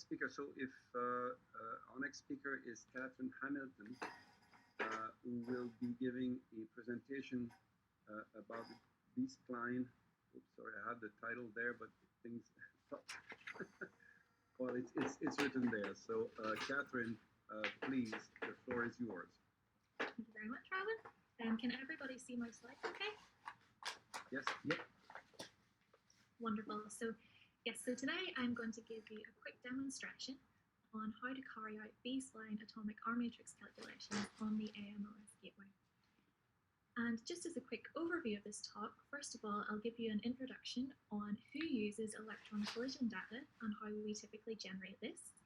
speaker. So if our next speaker is Kathryn Hamilton, who will be giving a presentation about the B-spline. Oops, sorry, I have the title there, but things. Well, it's written there. So Kathryn, please, the floor is yours. Thank you very much, Robin. Can everybody see my slides okay? Yes. Yep. Wonderful. So today I'm going to give you a quick demonstration on how to carry out B-spline atomic R matrix calculations on the AMOS gateway. And just as a quick overview of this talk, first of all, I'll give you an introduction on who uses electron collision data and how we typically generate this.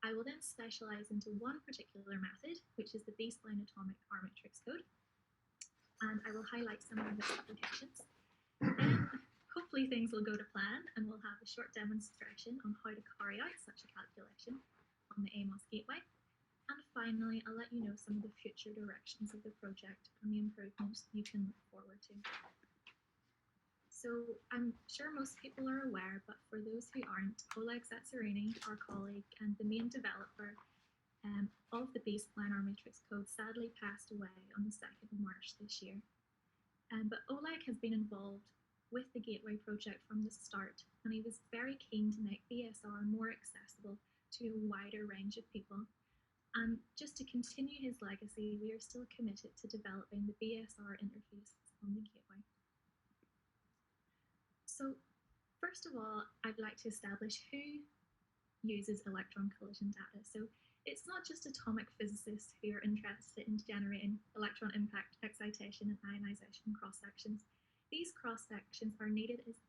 I will then specialize into one particular method, which is the B-spline atomic R matrix code, and I will highlight some of its applications. Then hopefully things will go to plan and we'll have a short demonstration on how to carry out such a calculation on the AMOS gateway. And finally, I'll let you know some of the future directions of the project and the improvements you can look forward to. So I'm sure most people are aware, but for those who aren't, Oleg Zatsarini, our colleague and the main developer of the B-spline R matrix code, sadly passed away on the 2nd of March this year. But Oleg has been involved with the Gateway project from the start, and he was very keen to make BSR more accessible to a wider range of people. And just to continue his legacy, we are still committed to developing the BSR interface on the Gateway. So first of all, I'd like to establish who uses electron collision data. So it's not just atomic physicists who are interested in generating electron impact, excitation, and ionization cross-sections. These cross-sections are needed as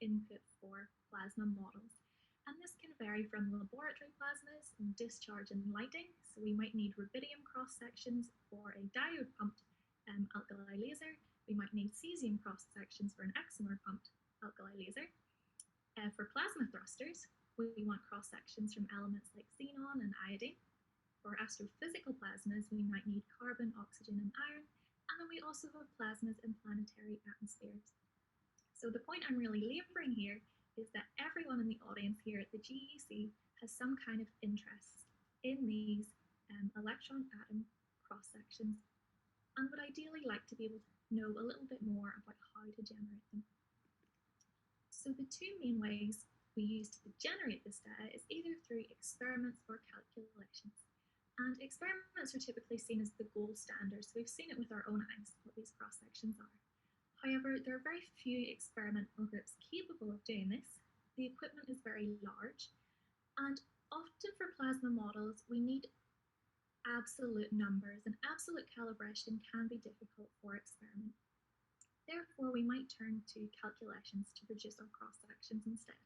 input for plasma models. And this can vary from laboratory plasmas and discharge and lighting. So we might need rubidium cross-sections for a diode pumped alkali laser. We might need cesium cross-sections for an excimer pumped alkali laser. For plasma thrusters, we want cross-sections from elements like xenon and iodine. For astrophysical plasmas, we might need carbon, oxygen, and iron. And then we also have plasmas in planetary atmospheres. So the point I'm really laboring here is that everyone in the audience here at the GEC has some kind of interest in these electron atom cross-sections and would ideally like to be able to know a little bit more about how to generate them. So the two main ways we use to generate this data is either through experiments or calculations. And experiments are typically seen as the gold standard, so we've seen it with our own eyes, what these cross-sections are. However, there are very few experimental groups capable of doing this. The equipment is very large, and often for plasma models, we need absolute numbers, and absolute calibration can be difficult for experiment. Therefore, we might turn to calculations to produce our cross-sections instead.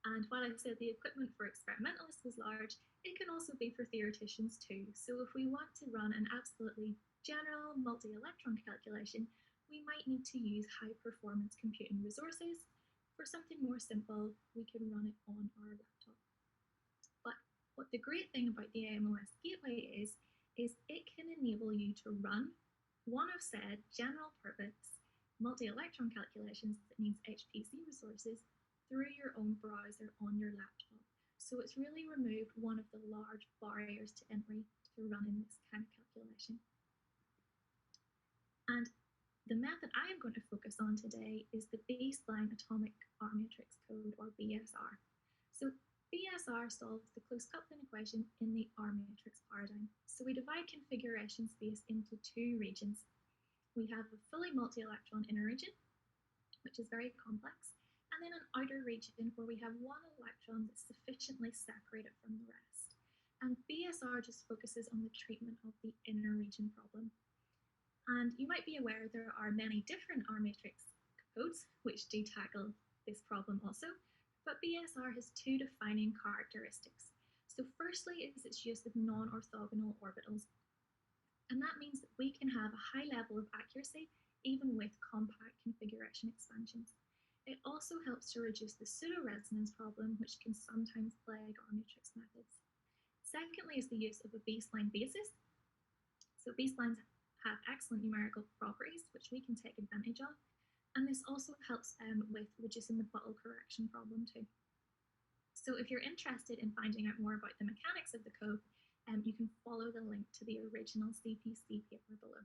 And while I said the equipment for experimentalists was large, it can also be for theoreticians too. So if we want to run an absolutely general multi-electron calculation, we might need to use high-performance computing resources. For something more simple, we can run it on our laptop. But what the great thing about the AMOS gateway is it can enable you to run one of said general-purpose multi-electron calculations that needs HPC resources through your own browser on your laptop. So it's really removed one of the large barriers to entry to running this kind of calculation. And the method I am going to focus on today is the B-spline atomic R matrix code, or BSR. So BSR solves the close coupling equation in the R matrix paradigm. So we divide configuration space into two regions. We have a fully multi-electron inner region, which is very complex, and then an outer region where we have one electron that's sufficiently separated from the rest. And BSR just focuses on the treatment of the inner region problem. And you might be aware there are many different R matrix codes which do tackle this problem also, but BSR has two defining characteristics. So firstly is its use of non-orthogonal orbitals. And that means that we can have a high level of accuracy even with compact configuration expansions. It also helps to reduce the pseudo-resonance problem, which can sometimes plague R matrix methods. Secondly is the use of a B-spline basis. So B-splines have excellent numerical properties, which we can take advantage of. And this also helps with reducing the buttle correction problem too. So if you're interested in finding out more about the mechanics of the code, you can follow the link to the original CPC paper below.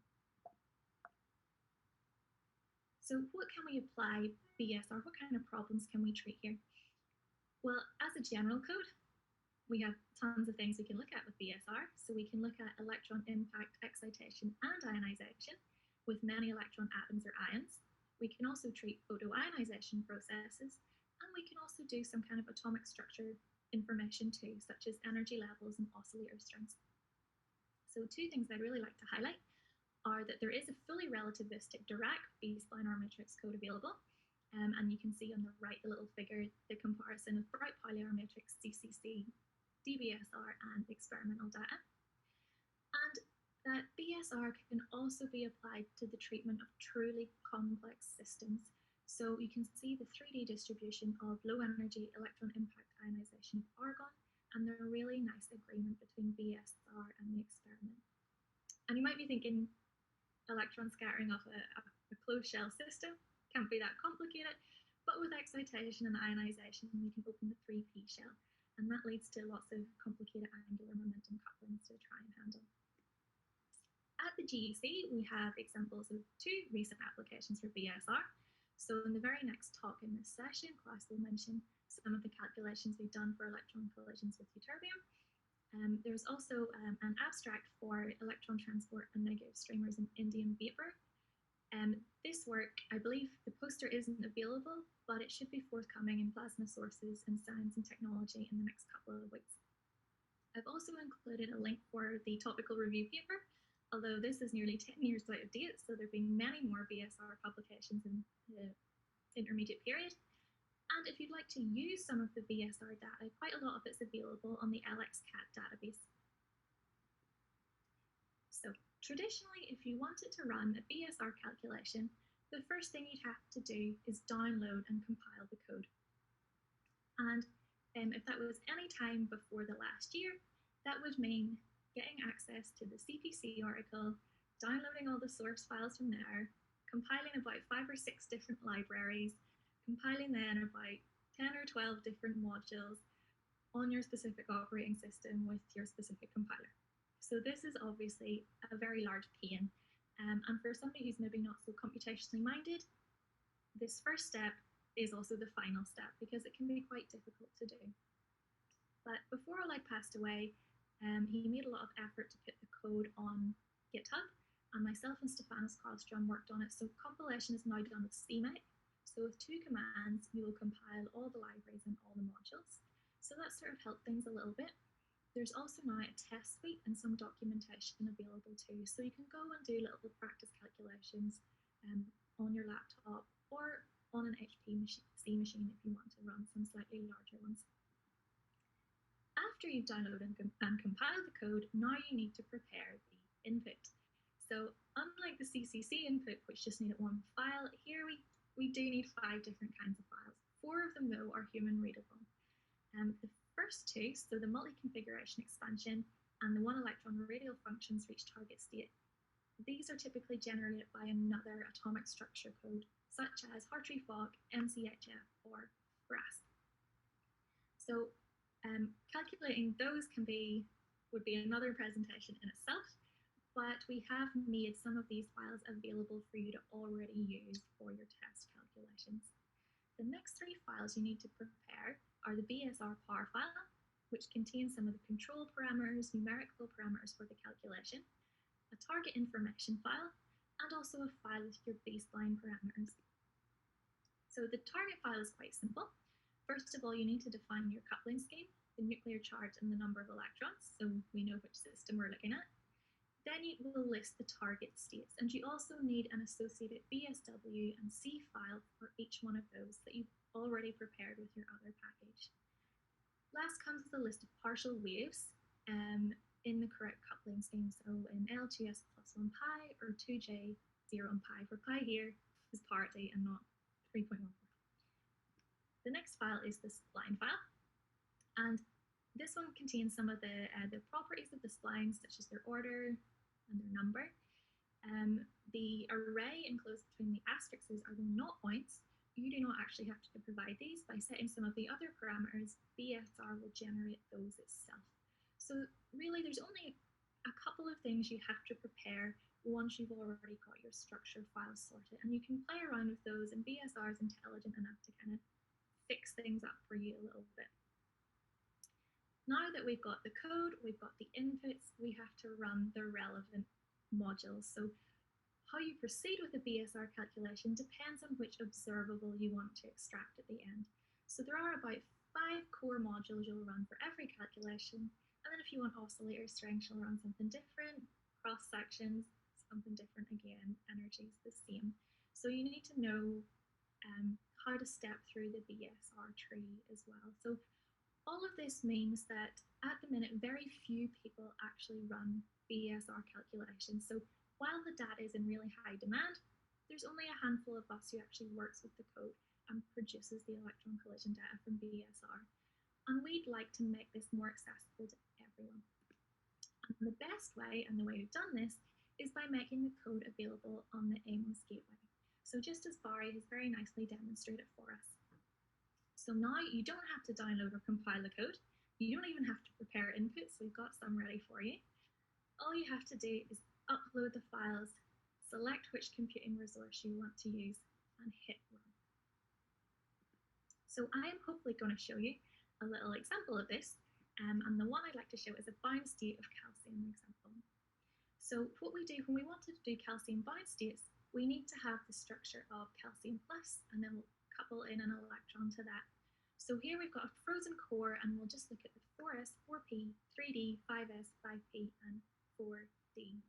So what can we apply BSR? What kind of problems can we treat here? Well, as a general code, we have tons of things we can look at with BSR. So we can look at electron impact, excitation, and ionization with many electron atoms or ions. We can also treat photoionization processes, and we can also do some kind of atomic structure information too, such as energy levels and oscillator strings. So two things I'd really like to highlight are that there is a fully relativistic Dirac B-spline R matrix code available. And you can see on the right the little figure, the comparison of bright Pauli R matrix, CCC, DBSR, and experimental data. And that BSR can also be applied to the treatment of truly complex systems. So you can see the 3D distribution of low energy electron impact ionization of argon, and the really nice agreement between BSR and the experiment. And you might be thinking, electron scattering off a closed shell system can't be that complicated, but with excitation and ionization, we can open the 3p shell, and that leads to lots of complicated angular momentum couplings to try and handle. At the GEC, we have examples of two recent applications for BSR. So in the very next talk in this session, class will mention some of the calculations we've done for electron collisions with ytterbium. There's also an abstract for electron transport and negative streamers in indium vapor. This work, I believe the poster isn't available, but it should be forthcoming in plasma sources and science and technology in the next couple of weeks. I've also included a link for the topical review paper, although this is nearly 10 years out of date, so there have been many more BSR publications in the intermediate period. And if you'd like to use some of the BSR data, quite a lot of it's available on the LXCAT database. So traditionally, if you wanted to run a BSR calculation, the first thing you'd have to do is download and compile the code. And if that was any time before the last year, that would mean getting access to the CPC article, downloading all the source files from there, compiling about 5 or 6 different libraries, compiling then about 10 or 12 different modules on your specific operating system with your specific compiler. So this is obviously a very large pain. And for somebody who's maybe not so computationally minded, this first step is also the final step because it can be quite difficult to do. But before Oleg passed away, he made a lot of effort to put the code on GitHub, and myself and Stefanos Karlstrom worked on it. So compilation is now done with CMake. So with 2 commands, you will compile all the libraries and all the modules. So that sort of helped things a little bit. There's also now a test suite and some documentation available too. So you can go and do little practice calculations on your laptop or on an HPC machine if you want to run some slightly larger ones. After you've downloaded and compiled the code, now you need to prepare the input. So unlike the CCC input, which just needed 1 file, here we do need 5 different kinds of files. 4 of them, though, are human readable. The first 2, so the multi-configuration expansion and the 1 electron radial functions reach target state, these are typically generated by another atomic structure code, such as Hartree-Fock, MCHF, or GRASP. So calculating those would be another presentation in itself, but we have made some of these files available for you to already use for your test calculations. The next 3 files you need to prepare are the BSR power file, which contains some of the control parameters, numerical parameters for the calculation, a target information file, and also a file with your baseline parameters. So the target file is quite simple. First of all, you need to define your coupling scheme, the nuclear charge and the number of electrons, so we know which system we're looking at. Then you will list the target states, and you also need an associated BSW and C file for each one of those that you've already prepared with your other package. Last comes the list of partial waves in the correct coupling scheme, so in L2S plus 1 pi or 2J 0 and pi, for pi here is parity and not 3.14. The next file is the spline file, and this one contains some of the properties of the splines, such as their order and their number. The array enclosed between the asterisks are the 0 points, you do not actually have to provide these. By setting some of the other parameters, BSR will generate those itself. So really there's only a couple of things you have to prepare once you've already got your structure files sorted, and you can play around with those, and BSR is intelligent enough to kind of fix things up for you a little bit. Now that we've got the code, we've got the inputs, we have to run the relevant modules. So how you proceed with a BSR calculation depends on which observable you want to extract at the end. So there are about 5 core modules you'll run for every calculation, and then if you want oscillator strength, you'll run something different, cross sections, something different again, energy is the same. So you need to know how to step through the BSR tree as well. So all of this means that at the minute, very few people actually run BSR calculations. So while the data is in really high demand, there's only a handful of us who actually works with the code and produces the electron collision data from BSR. And we'd like to make this more accessible to everyone. And the best way, and the way we've done this, is by making the code available on the AMOS Gateway. So just as Barry has very nicely demonstrated for us. So now you don't have to download or compile the code. You don't even have to prepare inputs. We've got some ready for you. All you have to do is upload the files, select which computing resource you want to use, and hit run. So I am hopefully going to show you a little example of this. And the one I'd like to show is a bound state of calcium example. So what we do when we want to do calcium bound states, we need to have the structure of calcium plus, and then we'll couple in an electron to that. So here we've got a frozen core, and we'll just look at the 4s, 4p, 3d, 5s, 5p, and 4d.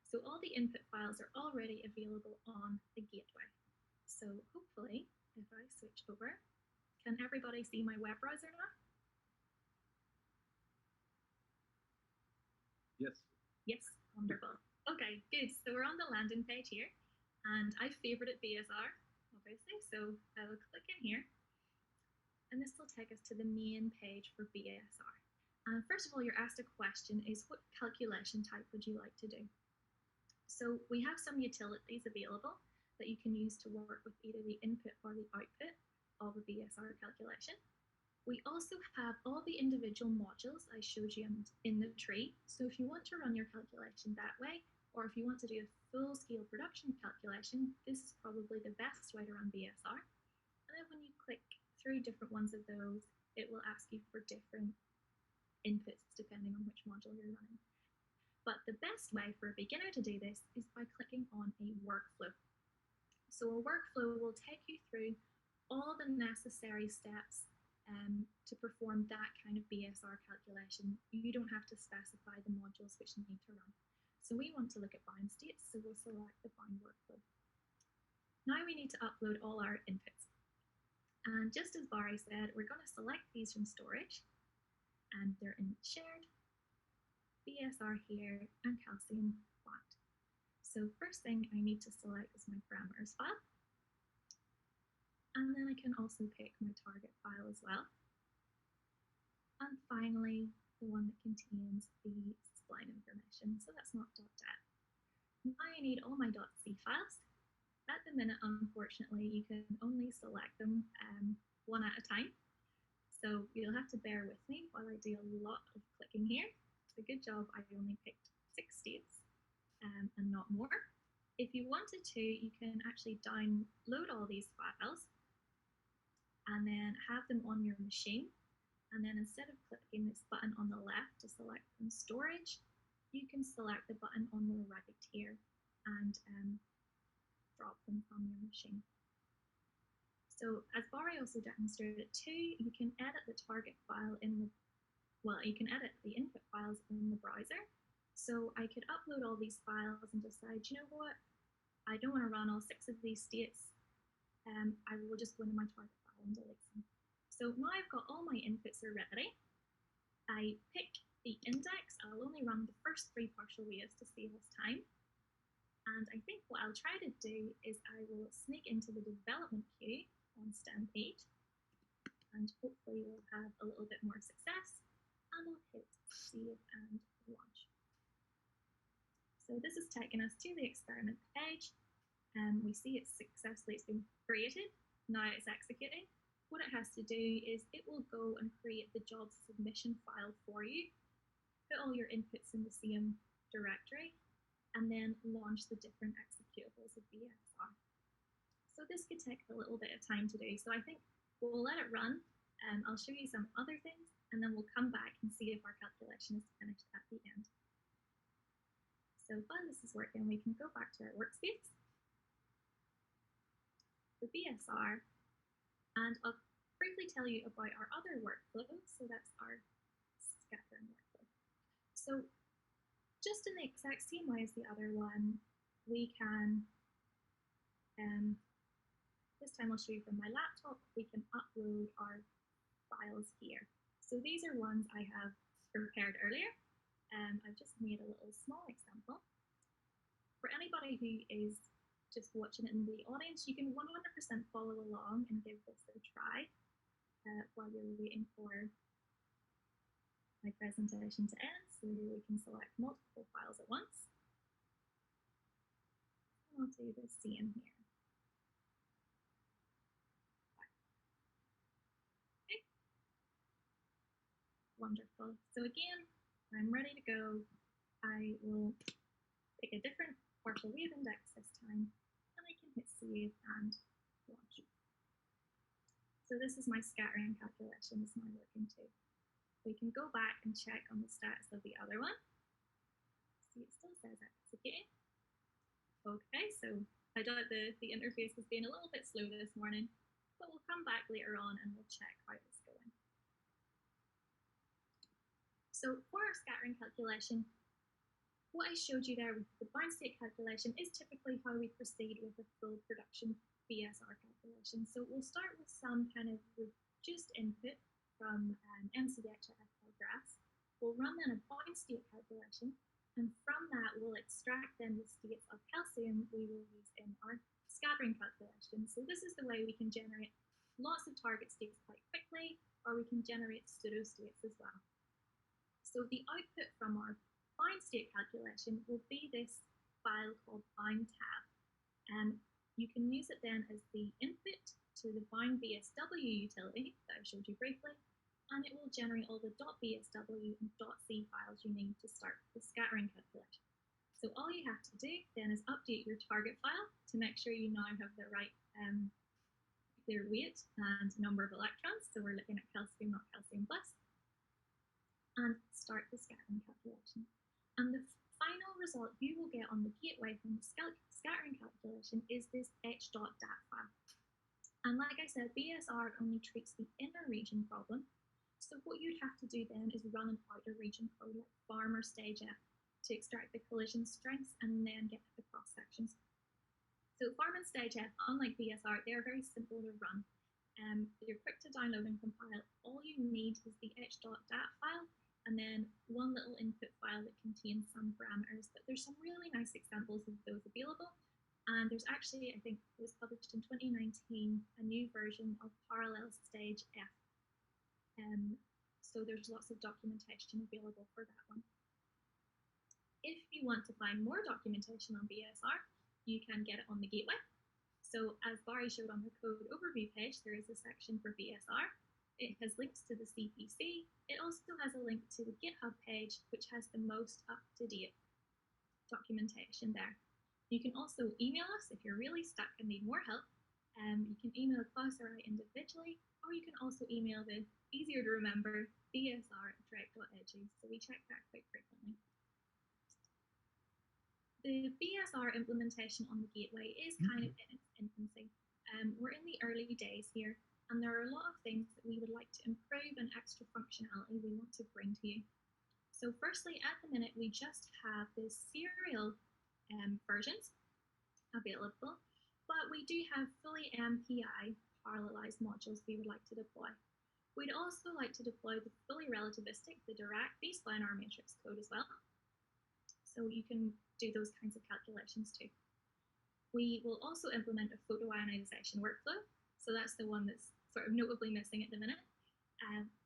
So all the input files are already available on the gateway. So hopefully, if I switch over, can everybody see my web browser now? Yes. Yes, wonderful. Okay, good. So we're on the landing page here, and I favorited BSR, obviously, so I will click in here, and this will take us to the main page for BSR. And first of all, you're asked a question is, what calculation type would you like to do? So we have some utilities available that you can use to work with either the input or the output of a BSR calculation. We also have all the individual modules I showed you in the tree. So if you want to run your calculation that way, or if you want to do a full-scale production calculation, this is probably the best way to run BSR. And then when you click through different ones of those, it will ask you for different inputs depending on which module you're running. But the best way for a beginner to do this is by clicking on a workflow. So a workflow will take you through all the necessary steps to perform that kind of BSR calculation. You don't have to specify the modules which need to run. So we want to look at bound states, so we'll select the bound workflow. Now we need to upload all our inputs. And just as Barry said, we're going to select these from storage, and they're in shared, BSR here, and calcium bound. So first thing I need to select is my parameters file. And then I can also pick my target file as well. And finally, the one that contains the spline information. So that's not .dat. Now I need all my .c files. At the minute, unfortunately, you can only select them one at a time. So you'll have to bear with me while I do a lot of clicking here. So good job, I only picked 6 states and not more. If you wanted to, you can actually download all these files and then have them on your machine. And then instead of clicking this button on the left to select from storage, you can select the button on the right here and drop them from your machine. So as Barry also demonstrated too, you can edit the target file in the, you can edit the input files in the browser. So I could upload all these files and decide, you know what, I don't want to run all 6 of these states. I will just go into my target file and delete them. So now I've got all my inputs are ready. I pick the index. I'll only run the first 3 partial waves to save us time. And I think what I'll try to do is I will sneak into the development queue on Stampede, and hopefully we'll have a little bit more success, and we'll hit save and launch. So this is taking us to the experiment page, and we see it's been created. now it's executing, what it has to do is it will go and create the job submission file for you, put all your inputs in the same directory, and then launch the different executables of BSR. So this could take a little bit of time to do. So I think we'll let it run. I'll show you some other things, and then we'll come back and see if our calculation is finished at the end. So while this is working, we can go back to our workspace, the BSR, and I'll briefly tell you about our other workflow. So that's our scattering workflow. So just in the exact same way as the other one, we can, this time I'll show you from my laptop, we can upload our files here. So these are ones I have prepared earlier. I've just made a little small example. For anybody who is just watching it in the audience, you can 100% follow along and give this a try while you're waiting for my presentation to end. So we can select multiple files at once. And I'll do the same here. Okay. Wonderful. So again, I'm ready to go. I will pick a different partial wave index this time, and I can hit save and launch. So this is my scattering calculation is now working too. We can go back and check on the stats of the other one. See, it still says executing. Okay, so I doubt the interface has been a little bit slow this morning, but we'll come back later on and we'll check how it's going. So for our scattering calculation, what I showed you there with the bound state calculation is typically how we proceed with a full production BSR calculation. So we'll start with some kind of reduced input from MCHF graphs. We'll run then a bound state calculation, and from that we'll extract then the states of calcium we will use in our scattering calculation. So this is the way we can generate lots of target states quite quickly, or we can generate pseudo states as well. So the output from our bound state calculation will be this file called bound tab, and you can use it then as the input to the bound BSW utility that I showed you briefly, and it will generate all the .bsw and .c files you need to start the scattering calculation. So all you have to do then is update your target file to make sure you now have the right their weight and number of electrons. So we're looking at calcium, not calcium plus, and start the scattering calculation. And the final result you will get on the gateway from the scattering calculation is this h.dat file. And like I said, BSR only treats the inner region problem. So what you'd have to do then is run an outer region code like farm or stage F to extract the collision strengths and then get the cross sections. So farm and stage F, unlike BSR, they're very simple to run. They're quick to download and compile. All you need is the h.dat file and then one little input file that contains some parameters. But there's some really nice examples of those available. And there's actually, I think it was published in 2019, a new version of parallel stage F. So there's lots of documentation available for that one. If you want to find more documentation on BSR, you can get it on the gateway. So as Barry showed on the code overview page, there is a section for BSR. It has links to the CPC. It also has a link to the GitHub page, which has the most up-to-date documentation there. You can also email us if you're really stuck and need more help. You can email Klaus or I individually, or you can also email the easier to remember bsr@direct.edu. So we check that quite frequently. The BSR implementation on the gateway is kind of in its infancy. We're in the early days here, and there are a lot of things that we would like to improve and extra functionality we want to bring to you. So firstly, at the minute, we just have the serial versions available, but we do have fully MPI parallelized modules we would like to deploy. We'd also like to deploy the fully relativistic, the Dirac B-spline R matrix code as well. So you can do those kinds of calculations too. We will also implement a photoionization workflow. So that's the one that's sort of notably missing at the minute.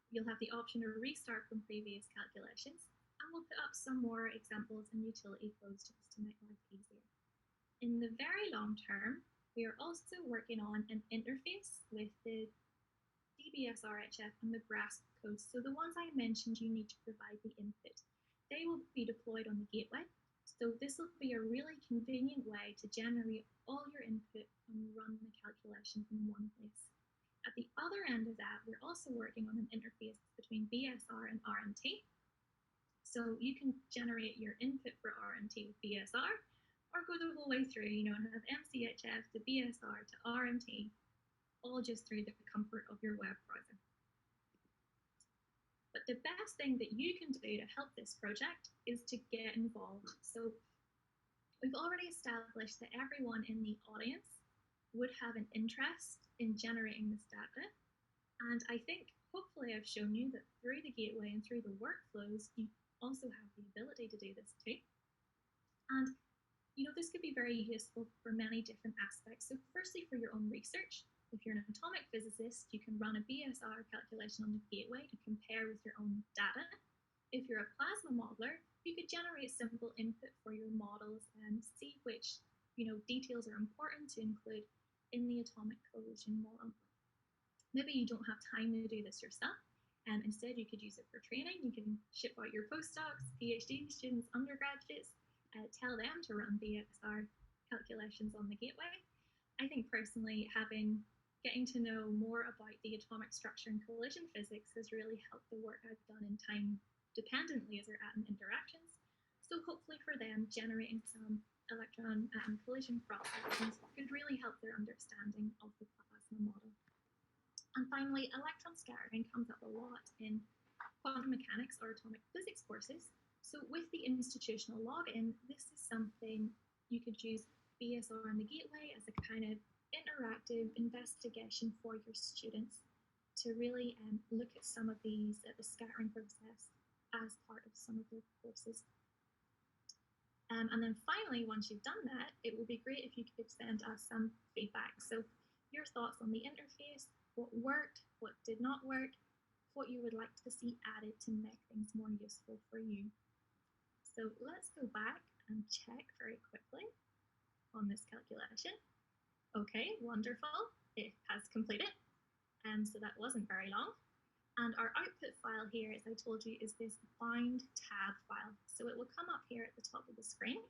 You'll have the option to restart from previous calculations, and we'll put up some more examples and utility flows just to make life easier. In the very long term, We are also working on an interface with the DBSRHF and the GRASP codes. So the ones I mentioned, you need to provide the input. They will be deployed on the gateway. So this will be a really convenient way to generate all your input and run the calculation from one place. At the other end of that, we're also working on an interface between BSR and RMT. So you can generate your input for RMT with BSR, or go the whole way through, and have MCHF to BSR to RMT, all just through the comfort of your web browser. But the best thing that you can do to help this project is to get involved. So we've already established that everyone in the audience would have an interest in generating this data. And I think hopefully I've shown you that through the gateway and through the workflows, you also have the ability to do this too. And this could be very useful for many different aspects. So firstly, for your own research, if you're an atomic physicist, you can run a BSR calculation on the gateway to compare with your own data. If you're a plasma modeler, you could generate simple input for your models and see which details are important to include in the atomic collision model. Maybe you don't have time to do this yourself, and instead you could use it for training. You can ship out your postdocs, PhD students, undergraduates, tell them to run BSR calculations on the gateway. I think personally, getting to know more about the atomic structure and collision physics has really helped the work I've done in time dependently as they're atom interactions. So hopefully for them, generating some electron atom collision processes could really help their understanding of the plasma model. And finally, electron scattering comes up a lot in quantum mechanics or atomic physics courses. So with the institutional login, this is something you could use BSR on the gateway as a kind of interactive investigation for your students to really look at some of these, the scattering process as part of some of their courses. And then finally, once you've done that, it would be great if you could send us some feedback. So your thoughts on the interface, what worked, what did not work, what you would like to see added to make things more useful for you. So let's go back and check very quickly on this calculation. Okay, wonderful, it has completed. So that wasn't very long. And our output file here, as I told you, is this bind tab file. So it will come up here at the top of the screen,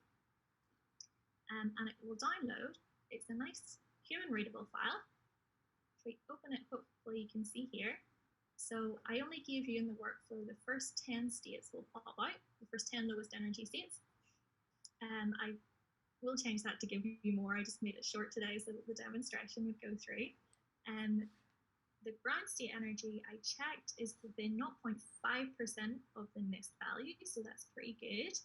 and it will download. It's a nice human readable file. If we open it, hopefully you can see here. So I only gave you in the workflow the first 10 states will pop out, the first 10 lowest energy states. I will change that to give you more. I just made it short today so that the demonstration would go through. The ground state energy I checked is within 0.5% of the NIST value, so that's pretty good.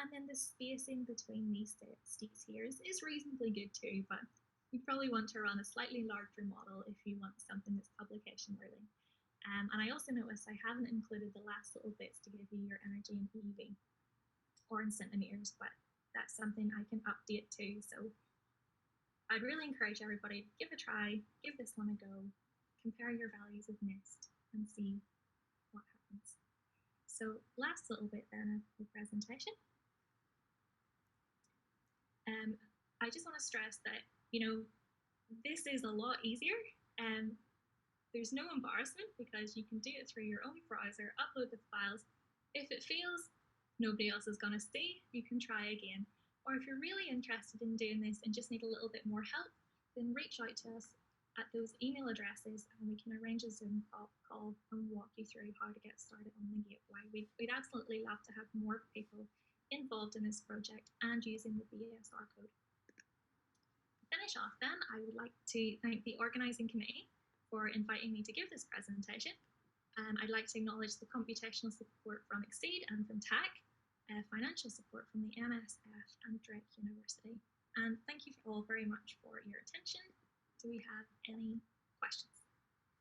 And then the spacing between these states here is reasonably good too, but you probably want to run a slightly larger model if you want something that's publication worthy. And I also noticed I haven't included the last little bits to give you your energy in EV or in centimeters, but that's something I can update too. So I'd really encourage everybody to give a try, give this one a go, compare your values of NIST and see what happens. So last little bit then of the presentation. I just want to stress that, this is a lot easier. There's no embarrassment because you can do it through your own browser, upload the files. If it fails, nobody else is going to see, you can try again. Or if you're really interested in doing this and just need a little bit more help, then reach out to us at those email addresses and we can arrange a Zoom call and walk you through how to get started on the gateway. We'd absolutely love to have more people involved in this project and using the BSR code. To finish off then, I would like to thank the organising committee for inviting me to give this presentation. I'd like to acknowledge the computational support from Exceed and from TAC, financial support from the MSF and Drake University. And thank you all very much for your attention. Do we have any questions?